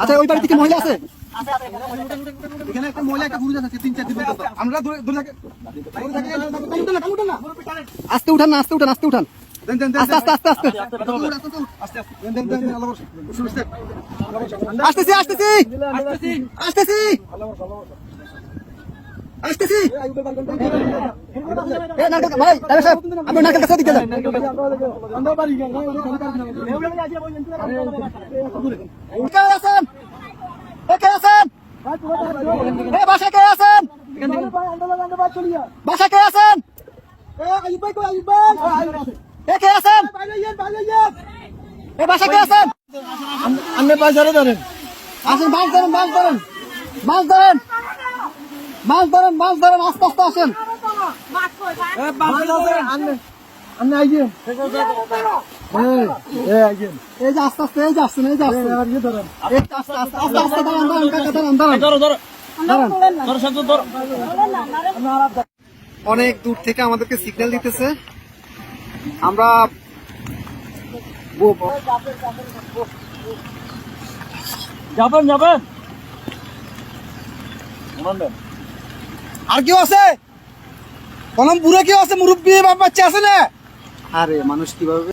আচ্ছা ওই বাড়িতে কি মহিলা আছে? এখানে একটা মহিলা একটা পুরুষ আছে 3-4 দিন আমরা আস্তে উঠান না, আস্তে উঠান, আস্তে উঠান, আস্তে আস্তে আস্তে আস্তে আসতেছি আসতেছি আসতেছি আসতেছি। ভাই আমি নারকেল কাছে দিকে যান। কে আছেন? কে আছেন? বাসায় কে আছেন? বাসায় কে আছেন? কে আছেন? বাসায় কে আছেন? আপনি বাজারে ধরেন, আসেন, মাছ ধরেন, মাছ ধরেন, মাছ ধরেন, মাছ ধরেন, মাছ ধরেন, আস্তে আস্তে আসেন। এই যে আস্তে আস্তে, এই যে আসছেন, এই যে আসছেন, আস্তে আস্তে আস্তে আস্তে দাঁড়ান, দাঁড়ান, কাকা দাঁড়ান, দাঁড়ান। অনেক দূর থেকে আমাদেরকে সিগন্যাল দিতেছে, আমরা যাবেন যাবেন। আর কেউ আছে? কলম বুড়ো কেউ আছে? মুরব্বী বাচ্চা আছে না? আরে মানুষ কিভাবে